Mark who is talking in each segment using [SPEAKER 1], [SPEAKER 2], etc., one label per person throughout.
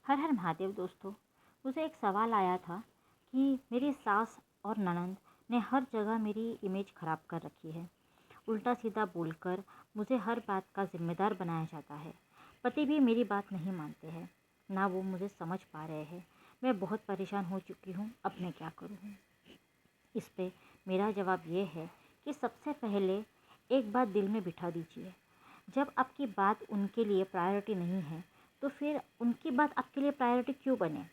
[SPEAKER 1] हर हर महादेव दोस्तों। मुझे एक सवाल आया था कि मेरी सास और ननंद ने हर जगह मेरी इमेज खराब कर रखी है। उल्टा सीधा बोलकर मुझे हर बात का जिम्मेदार बनाया जाता है। पति भी मेरी बात नहीं मानते हैं, ना वो मुझे समझ पा रहे हैं। मैं बहुत परेशान हो चुकी हूँ, अब मैं क्या करूँ। इस पे मेरा जवाब ये है कि सबसे पहले एक बात दिल में बिठा दीजिए। जब आपकी बात उनके लिए प्रायोरिटी नहीं है तो फिर उनकी बात आपके लिए प्रायोरिटी क्यों बने।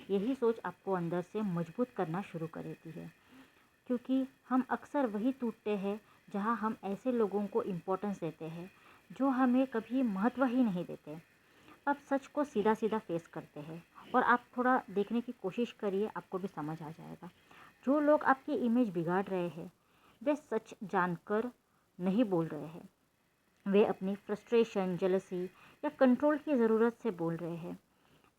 [SPEAKER 1] यही सोच आपको अंदर से मजबूत करना शुरू कर देती है, क्योंकि हम अक्सर वही टूटते हैं जहां हम ऐसे लोगों को इम्पोर्टेंस देते हैं जो हमें कभी महत्व ही नहीं देते। अब सच को सीधा सीधा फेस करते हैं और आप थोड़ा देखने की कोशिश करिए, आपको भी समझ आ जाएगा। जो लोग आपकी इमेज बिगाड़ रहे हैं वे सच जानकर नहीं बोल रहे हैं, वे अपनी फ्रस्ट्रेशन, जेलसी या कंट्रोल की ज़रूरत से बोल रहे हैं।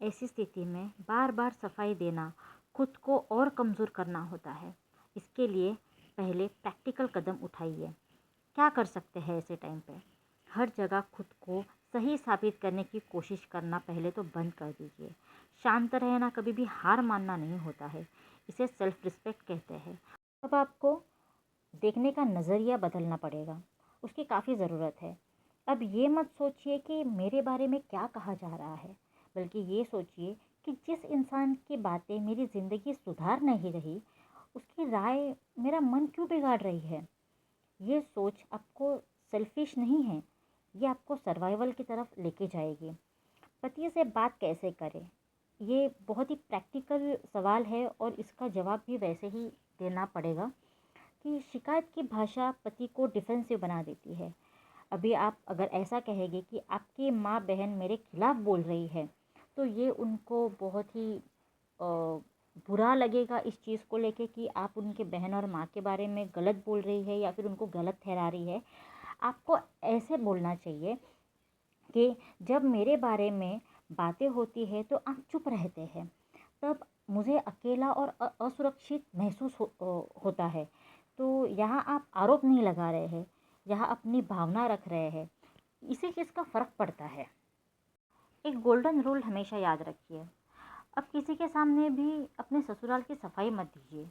[SPEAKER 1] ऐसी स्थिति में बार बार सफाई देना खुद को और कमज़ोर करना होता है। इसके लिए पहले प्रैक्टिकल कदम उठाइए। क्या कर सकते हैं ऐसे टाइम पे? हर जगह खुद को सही साबित करने की कोशिश करना पहले तो बंद कर दीजिए। शांत रहना कभी भी हार मानना नहीं होता है, इसे सेल्फ रिस्पेक्ट कहते हैं। अब आपको देखने का नज़रिया बदलना पड़ेगा, उसकी काफ़ी ज़रूरत है। अब ये मत सोचिए कि मेरे बारे में क्या कहा जा रहा है, बल्कि ये सोचिए कि जिस इंसान की बातें मेरी ज़िंदगी सुधार नहीं रही, उसकी राय मेरा मन क्यों बिगाड़ रही है। ये सोच आपको सेल्फिश नहीं है, ये आपको सर्वाइवल की तरफ लेके जाएगी। पति से बात कैसे करें, ये बहुत ही प्रैक्टिकल सवाल है और इसका जवाब भी वैसे ही देना पड़ेगा कि शिकायत की भाषा पति को डिफेंसिव बना देती है। अभी आप अगर ऐसा कहेंगे कि आपकी माँ बहन मेरे खिलाफ बोल रही है, तो ये उनको बहुत ही बुरा लगेगा इस चीज़ को लेके कि आप उनके बहन और माँ के बारे में गलत बोल रही है या फिर उनको गलत ठहरा रही है। आपको ऐसे बोलना चाहिए कि जब मेरे बारे में बातें होती है तो आप चुप रहते हैं, तब मुझे अकेला और असुरक्षित महसूस होता है। तो यहाँ आप आरोप नहीं लगा रहे हैं, यहाँ अपनी भावना रख रहे हैं। इसी चीज़ का फ़र्क पड़ता है। एक गोल्डन रूल हमेशा याद रखिए। अब किसी के सामने भी अपने ससुराल की सफाई मत दीजिए।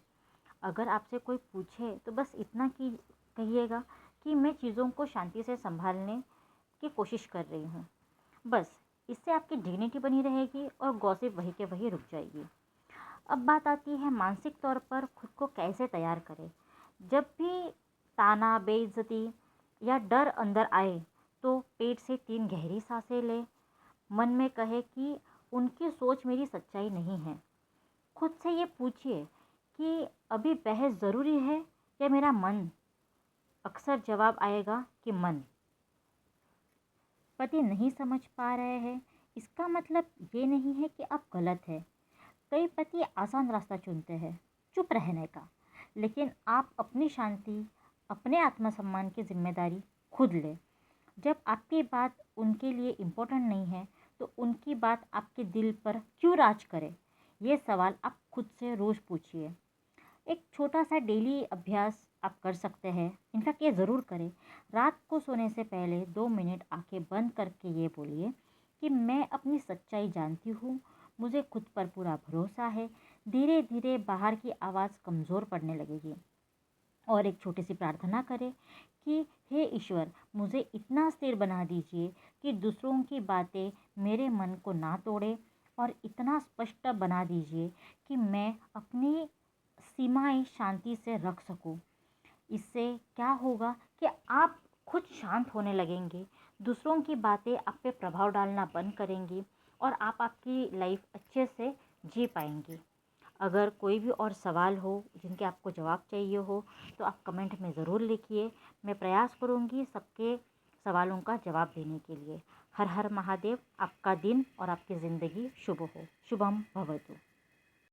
[SPEAKER 1] अगर आपसे कोई पूछे तो बस इतना कि कहिएगा कि मैं चीज़ों को शांति से संभालने की कोशिश कर रही हूँ। बस इससे आपकी डिग्निटी बनी रहेगी और गॉसिप वहीं के वहीं रुक जाएगी। अब बात आती है मानसिक तौर पर खुद को कैसे तैयार करें। जब भी ताना, बेइज्जती या डर अंदर आए तो पेट से 3 गहरी सांसें लें। मन में कहे कि उनकी सोच मेरी सच्चाई नहीं है। खुद से ये पूछिए कि अभी बहस ज़रूरी है या मेरा मन। अक्सर जवाब आएगा कि मन। पति नहीं समझ पा रहे हैं, इसका मतलब ये नहीं है कि आप गलत है। कई पति आसान रास्ता चुनते हैं, चुप रहने का। लेकिन आप अपनी शांति, अपने आत्मसम्मान की जिम्मेदारी खुद लें। जब आपकी बात उनके लिए इम्पोर्टेंट नहीं है तो उनकी बात आपके दिल पर क्यों राज करे। ये सवाल आप खुद से रोज़ पूछिए। एक छोटा सा डेली अभ्यास आप कर सकते हैं, इनफैक्ट ये ज़रूर करें। रात को सोने से पहले 2 मिनट आंखें बंद करके ये बोलिए कि मैं अपनी सच्चाई जानती हूँ, मुझे खुद पर पूरा भरोसा है। धीरे धीरे बाहर की आवाज़ कमज़ोर पड़ने लगेगी। और एक छोटी सी प्रार्थना करें कि हे ईश्वर, मुझे इतना स्थिर बना दीजिए कि दूसरों की बातें मेरे मन को ना तोड़े, और इतना स्पष्ट बना दीजिए कि मैं अपनी सीमाएं शांति से रख सकूं। इससे क्या होगा कि आप खुद शांत होने लगेंगे, दूसरों की बातें आप पे प्रभाव डालना बंद करेंगी और आप आपकी लाइफ अच्छे से जी पाएंगी। अगर कोई भी और सवाल हो जिनके आपको जवाब चाहिए हो तो आप कमेंट में ज़रूर लिखिए। मैं प्रयास करूँगी सबके सवालों का जवाब देने के लिए। हर हर महादेव। आपका दिन और आपकी ज़िंदगी शुभ हो। शुभम भवतु।